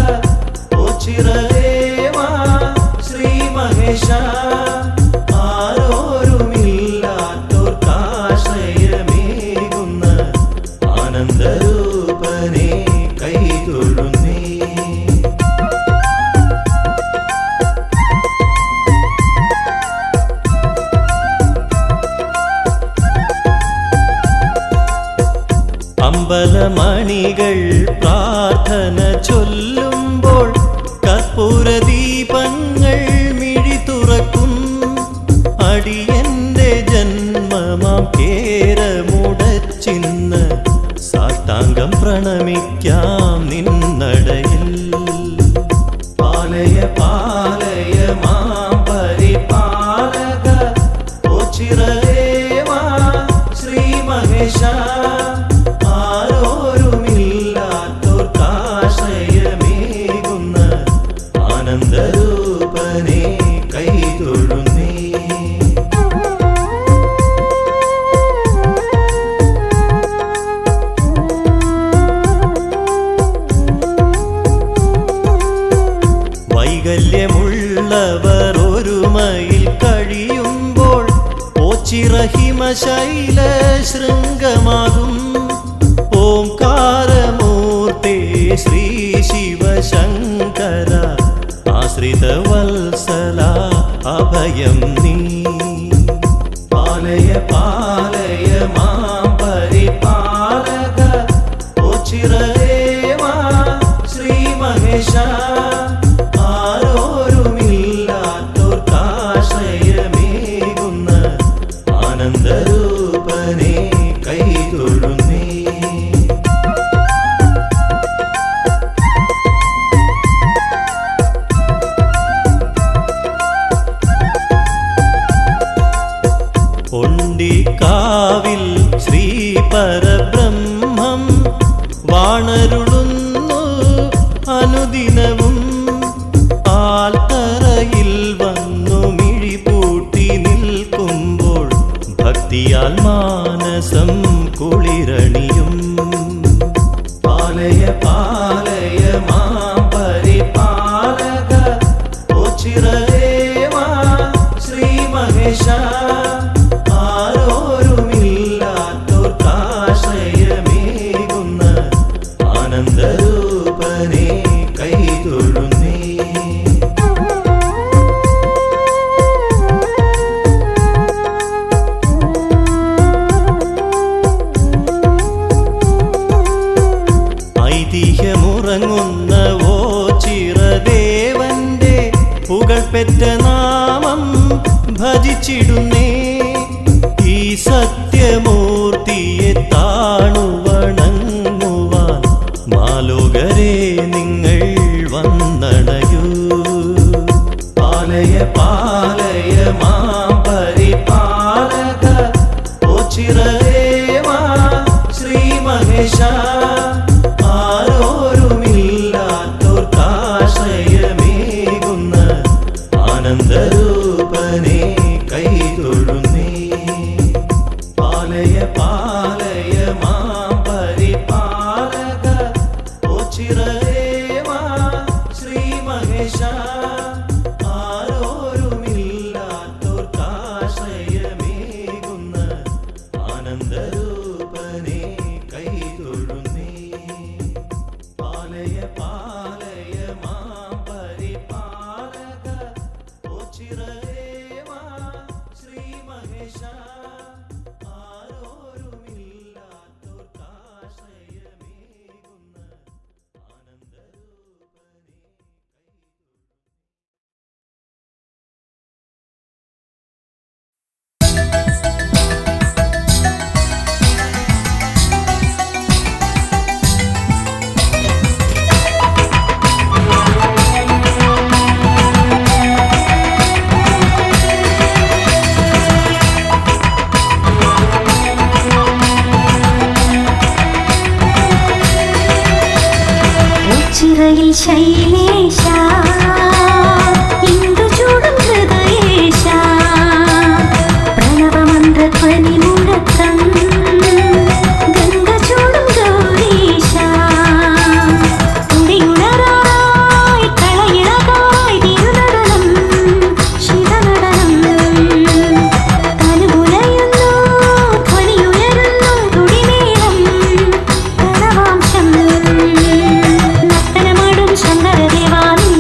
ഓച്ചിറദേവാ ശ്രീ മഹേശ. ആരോരുമില്ലാത്തോർക്കാശ്രയമേകുന്ന ആനന്ദരൂപനെ കൈതൊഴുന്നേ. അമ്പലമണികൾ പ്രാർത്ഥന ചൊല്ലുമ്പോൾ കർപ്പൂരദീപങ്ങൾ മിഴി തുറക്കും. അടിയന്റെ ജന്മമാം കേരമുടച്ചിന്ന് സാഷ്ടാംഗം പ്രണമിക്കാം നിന്നടയിൽ. പാലയ പാലയ മാം പരിപാലക ഓച്ചിറദേവാ ശ്രീ മഹേശ. ആരോരുമില്ലാത്തോർക്കാശ്രയമേകുന്ന ആനന്ദരൂപനെ കൈതൊഴുന്നേ. വൈകല്യമുള്ളവർ ഒരുമയിൽ കഴിയുമ്പോൾ ഓച്ചിറഹിമശൈല ശൃംഗമാകും. ഓംകാരമൂർത്തേ ശ്രീ ശിവശങ്കര ആശ്രിതവത്സല അഭയം നീ. പാലയ പാലയ മാം പരിപാലക ഓച്ചിറദേവാ ശ്രീ മഹേശ. ആരോരുമില്ലാത്തോർക്കാശ്രയമേകുന്ന ആനന്ദരൂപനെ കൈതൊഴുന്നേ. കാവിൽ ശ്രീ പരബ്രഹ്മം വാണരുളുന്നു അനുദിനവും. ആൽത്തറയിൽ വന്നു മിഴിപൂട്ടി നിൽക്കുമ്പോൾ ഭക്തിയാൽ മാനസം കുളിരണിയും. പാലയ പാലയ മാം പരിപാലക ഓച്ചിറദേവാ ശ്രീ മഹേശ. ആരോരുമില്ലാത്തോർക്കാശ്രയമേകുന്ന ആനന്ദരൂപനെ കൈതൊഴുന്നേ. ഐതിഹ്യമുറങ്ങുന്ന ഓച്ചിറദേവന്റെ പുകഴ്പെറ്റ നാമം ഭജിച്ചിടുന്നേ. ഈ സത്യമൂർത്തിയെ താണുവണങ്ങുവാൻ മാലോകരെ നിങ്ങൾ വന്നണയൂ. പാലയ പാലയ മാം പരിപാലക ഓച്ചിറദേവാ ശ്രീ മഹേശ. ആരോരുമില്ലാത്തോർക്കാശ്രയമേകുന്ന ആനന്ദരൂപനെ കൈതൊഴുന്നേ. പാലയ പാലയ മാം പരിപാലക ഓച്ചിറദേവാ ശ്രീ മഹേശ. ആരോരുമില്ലാത്തോർക്കാശ്രയമേകുന്ന ആനന്ദരൂപനെ കൈതൊഴുന്നേ. പാലയ പാലയ മാം പരിപാലക ഓച്ചിറദേവാ ശ്രീ മഹേശ. ആരോരുമില്ലാത്തോർക്കാശ്രയമേകുന്ന ആനന്ദരൂപനെ ചിന്തയിൽ ശൈലേശ ഇന്ദു ചൂടും ഹൃദയേശ പ്രണവമന്ത്രധ്വനി മുഴക്കം ഗംഗ ചൂടും ഗൗരീശ തുടിയുണരായി കളയിളകായി തിരുനടനം ശിവനടനം തനുമുലയുന്നു ധ്വനിയുയരുന്നു തുടിമേളം പ്രണവാംശം നർത്തനമാടും ശങ്കരദേവാ നീ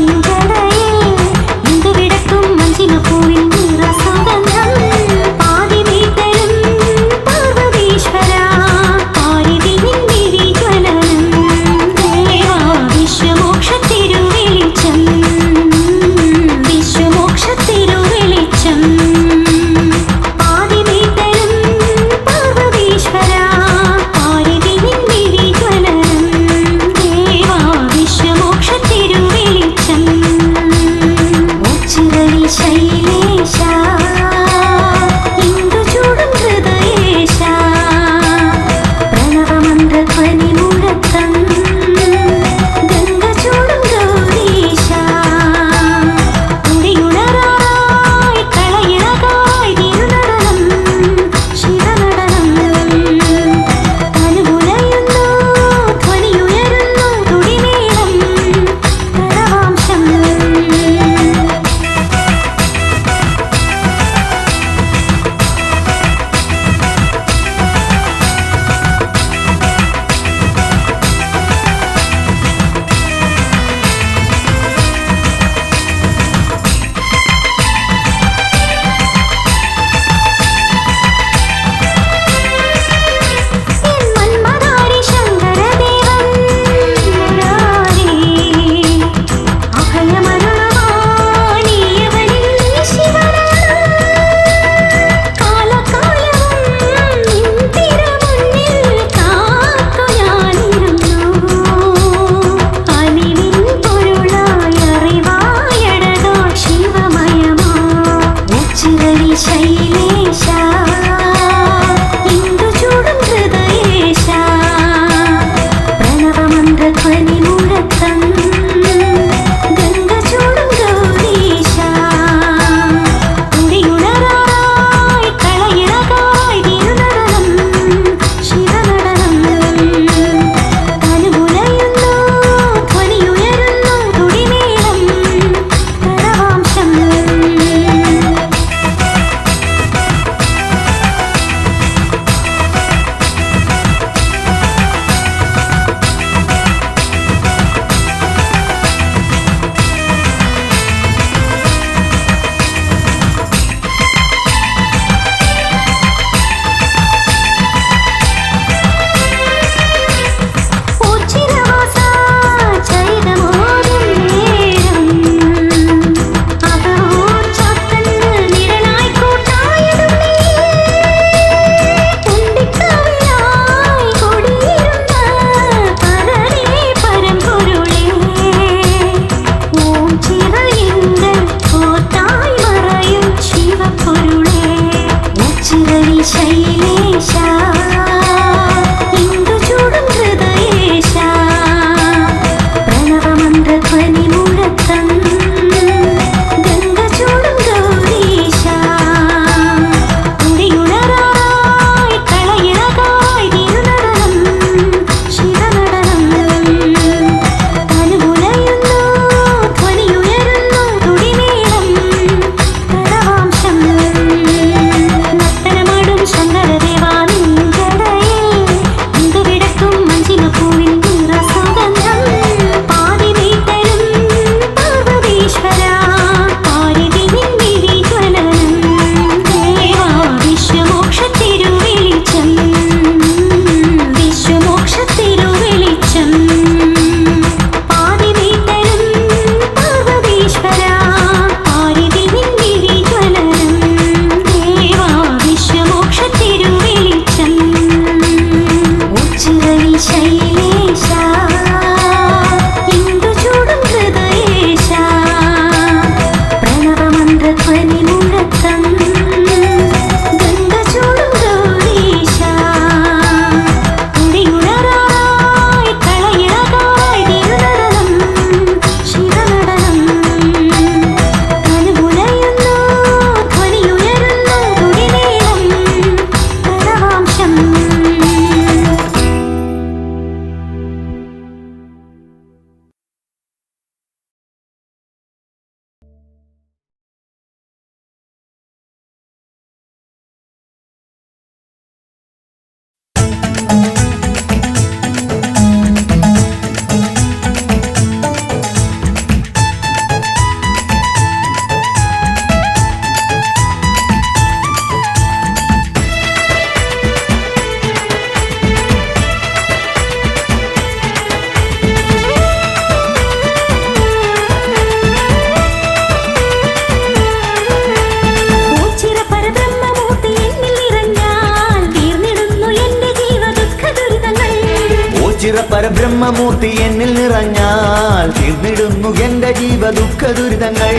ബ്രഹ്മമൂർത്തി എന്നിൽ നിറഞ്ഞാൽ തീർന്നിടുന്നു എന്റെ ജീവ ദുഃഖ ദുരിതങ്ങൾ.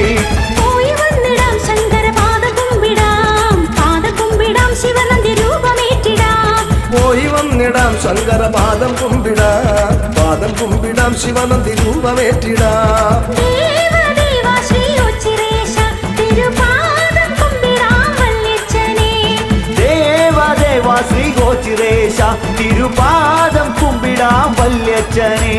പോയി വന്നിടാം ശങ്കര പാദ കുമ്പിടാം ശിവനന്ദി രൂപമേറ്റിടാം. പോയി വന്നിടാം ശങ്കര പാദം കുമ്പിടാം ശിവനന്ദി രൂപമേറ്റിടാം. ദേവദേവ ശ്രീ ഉച്ചിരേശ തിരുപാദം കുമ്പിടാം വല്യച്ഛനെ. ദേവദേവ ശ്രീ ഗോചിരേശ തിരുപാദം കുമ്പിടാം വല്യച്ഛനെ.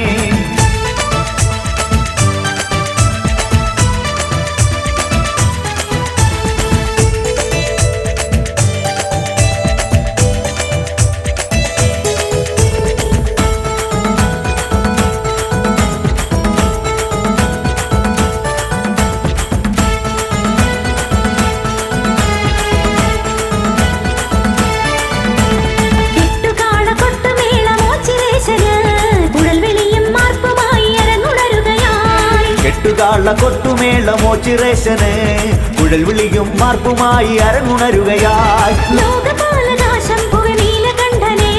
കൊട്ടുമേളമോച്ചിറേശന് കുഴൽ വിളിയും മാർപ്പുമായി അരങ്ങുണരുകയായി. ലോകപാലകാശംഭുവ നീലകണ്ഠനേ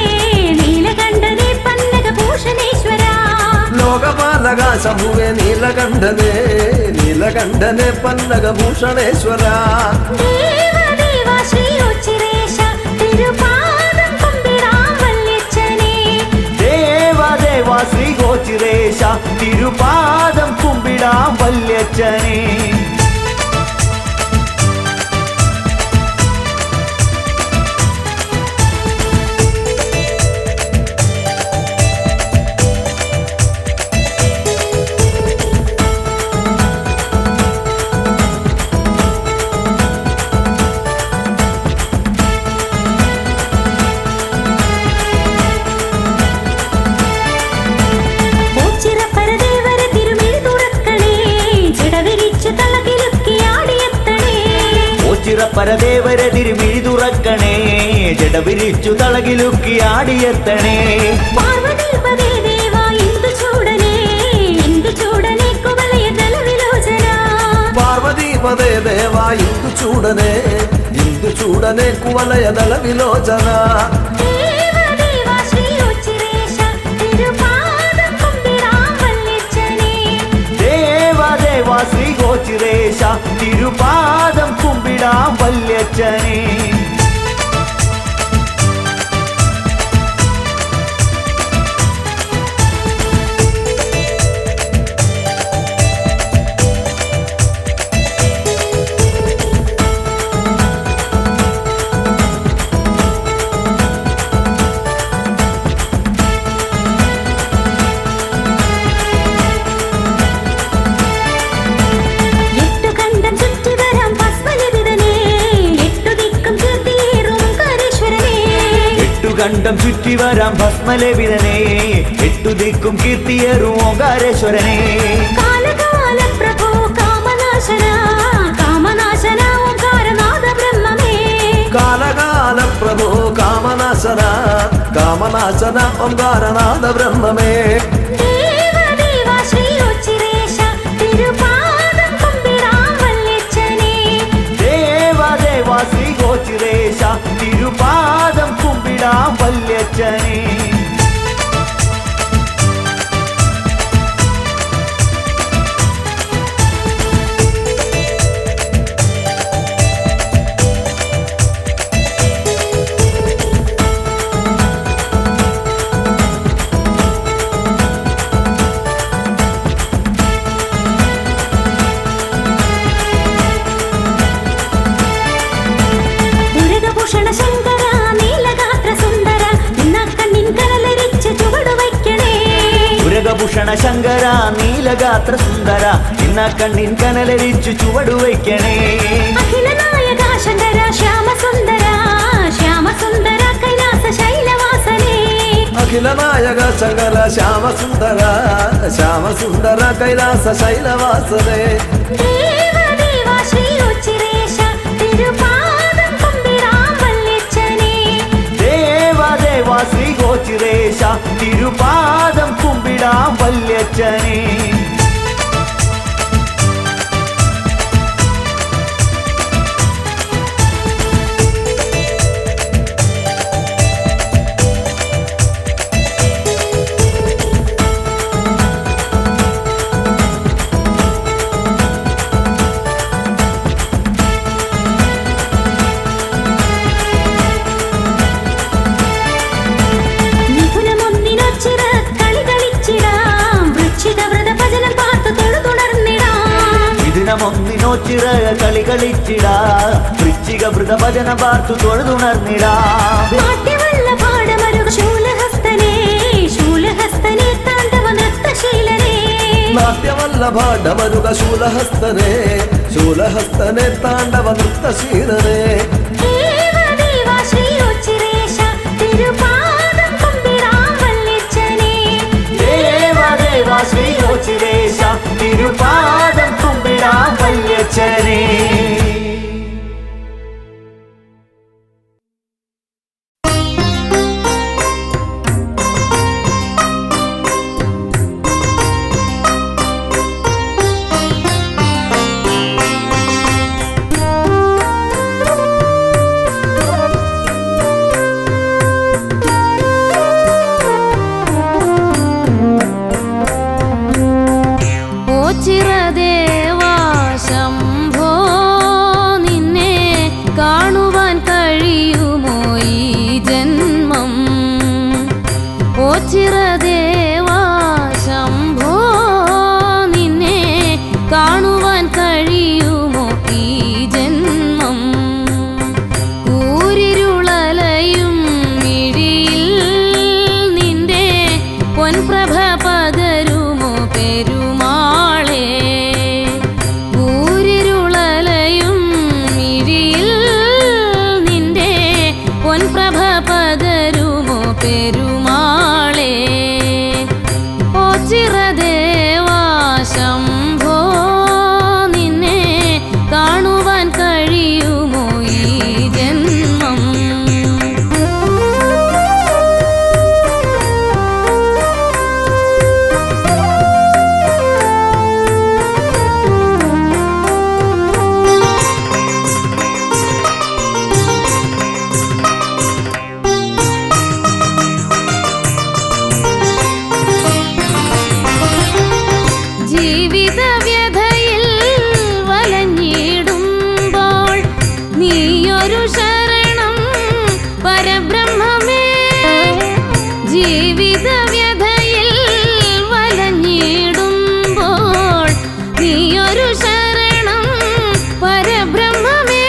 പന്നകഭൂഷണേശ്വര. ലോകപാലകാശംഭുവേ നീലകണ്ഠനേ പന്നകഭൂഷണേശ്വര. ദേവദേവ ശ്രീ ഉച്ചിരേശ തിരുപാദം കുമ്പിടാം വല്യച്ഛനെ. ദേവദേവ ശ്രീ ഗോചിരേശ തിരുപാദം കുമ്പിടാം വല്യച്ഛനെ. പരദേവരെ തിരുമിഴി തുറക്കണേ ജടവിരിച്ചു തളകിലുക്കി ആടിയെത്തണേ. പാർവതീപദേ ദേവ ഇന്ദു ചൂടനേ കുവലയ ദലവിലോചന. പാർവതീപദേ ദേവ ഇന്ദു ചൂടനേ കുവലയ ദലവിലോചന. ദേവദേവ ശ്രീ ഉച്ചിരേശ തിരുപാദം കുമ്പിടാം വല്യച്ഛനെ. ദേവദേവ ശ്രീ ഗോചിരേശ തിരുപാദം കുമ്പിടാം വല്യച്ഛനെ. കണ്ടം ചുറ്റി വരാം ഭസ്മലേപിതനേ എട്ടു ദിക്കും കീർത്തിയേറും ഓങ്കാരേശ്വരനെ. കാലകാല പ്രഭോ കാമനാശന ഓങ്കാരനാഥ ബ്രഹ്മമേ. കാലകാല പ്രഭോ കാമനാശന ഓങ്കാരനാഥ ബ്രഹ്മമേ. ദേവദേവ ശ്രീ ഉച്ചിരേശ തിരുപാദം കുമ്പിടാം വല്യച്ഛനെ. ദേവദേവ ശ്രീ ഗോചിരേശ തിരുപാദം കുമ്പിടാം വല്യച്ഛനെ. ദുരിതഭൂഷണ ശങ്കര നീലഗാത്ര സുന്ദര നിന്ന കണ്ണിൻ കനലരിച്ച് ചുവടു വയ്ക്കണേ. ഉരകഭൂഷണ ശങ്കര നീലഗാത്ര സുന്ദര ഇന്ന കണ്ണിൻ കനലരിച്ചു ചുവടുവയ്ക്കണേ. അഖില നായക ശങ്കര ശ്യാമസുന്ദര കൈലാസ ശൈലവാസനേ. അഖില നായക ശങ്കര ശ്യാമസുന്ദര കൈലാസ ശൈലവാസനേ. ദേവദേവ ശ്രീ ഉച്ചിരേശ തിരുപാദം കുമ്പിടാം വല്യച്ഛനെ. ദേവദേവ ശ്രീ ഗോചിരേശ തിരുപാദം കുമ്പിടാം വല്യച്ഛനെ. ദിനമൊന്നിനോച്ചിറ കളി കളിച്ചിടാ വൃശ്ചിക വൃതഭജന പാർത്തു തൊഴുതുണർന്നിടാ നാട്യവല്ല പാടമരുക ശൂലഹസ്തനേ ശൂലഹസ്തനേ താണ്ഡവ നൃത്തശീലനേ നാട്യമല്ലഭാണ്ഡമരുക ശൂലഹസ്തനേ ശൂലഹസ്തനേ താണ്ഡവ നൃത്തശീലനേ ദേവദേവാ ശ്രീയോച്ചിരേശ തിരുപാദം കുമ്പിടാം വല്യച്ഛനേ ദേവദേവാ ശ്രീയോച്ചിരേശ തിരുപാദം കുമ്പിടാം വല്യച്ഛനേ ചിരദേവാ ശംഭോ നിന്നെ കാണുവാൻ കഴിയുമോ ഈ ജന്മം ഓ ചിരദേവാ ശംഭോ നിന്നെ കാണുവാൻ കഴിയുമോ ഈ ജന്മം കൂരിരുളലയും മിഴിയിൽ നിന്റെ പൊൻപ്രഭ പകരുമോ പെരുമാളേ കൂരിരുളലയും മിഴിയിൽ നിന്റെ പൊൻപ്രഭ പകരുമോ പെരുമാളേ ഓ ചിരദേവാ ശംഭോ നിന്നെ കാണുവാൻ കഴിയുമോ ഈ ജന്മം ജീവിതവ്യഥയിൽ വലഞ്ഞിടുമ്പോൾ നീയൊരു ശരണം പരബ്രഹ്മമേ ജീവിതവ്യഥയിൽ വലഞ്ഞിടുമ്പോൾ നീയൊരു ശരണം പരബ്രഹ്മമേ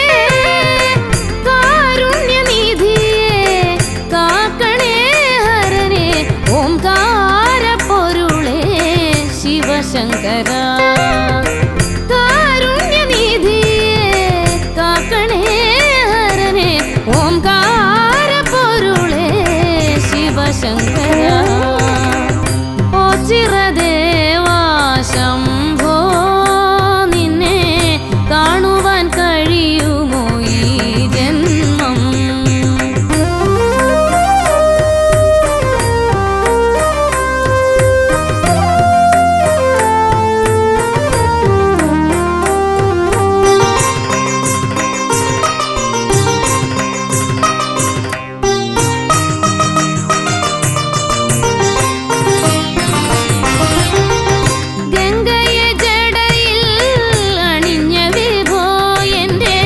കാരുണ്യനിധിയെ കാക്കണേ ഹരനേ ഓംകാര പൊരുളേ ശിവശങ്കര കാരുണ്യനിധിയെ കാക്കണേ ഹരനേ ഓംകാര പൊരുളേ ശിവശങ്കര ഓ ചിരദേവാ ശംഭോ നിന്നെ കാണുവാൻ കഴിയുമോ ഈ ജന്മം ഗംഗയെ ജടയിൽ അണിഞ്ഞ വിഭോ എന്റെ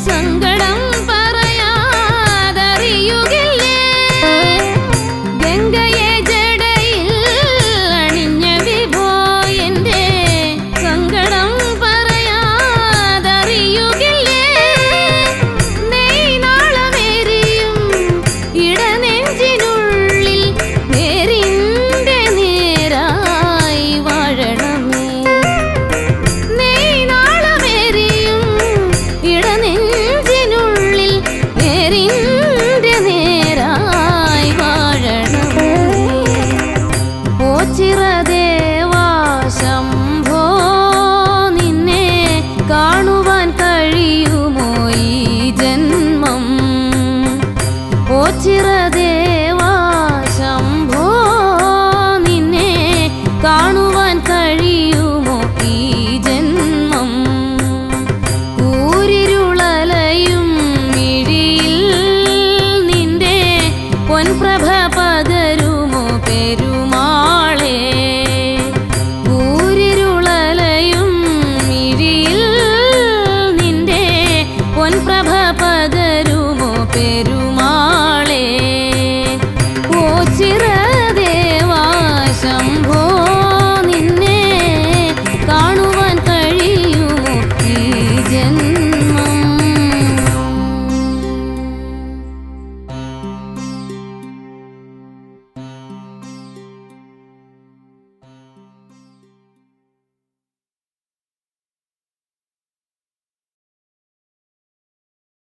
സങ്കടം പറയാതറിയുകില്ലേ ഗംഗയെ ജടയിൽ അണിഞ്ഞ വിഭോ എന്റെ സങ്കടം പറയാതറിയുകില്ലേ നെയ്നാളമേരിയും ഇടനെഞ്ചിനുള്ളിൽ നേരിന്റെ നേരായി വാഴണമേ നെയ്നാളമേരിയും ഇടനെഞ്ചിനുള്ളിൽ നേരിന്റെ നേരായി വാഴണമേ ഓ ചിരദേവാ ശംഭോ നിന്നെ കാണുവാൻ കഴിയുമോ ഈ ജന്മം ഓ ചിരദേവാ ശംഭോ നിന്നെ കാണുവാൻ കഴിയുമോ ഈ ജന്മം കൂരിരുളലയും മിഴിയിൽ നിന്റെ പൊൻപ്രഭ പകരുമോ പെരുമാളേ കൂരിരുളലയും മിഴിയിൽ നിന്റെ പൊൻപ്രഭ പകരുമോ പെരുമാളേ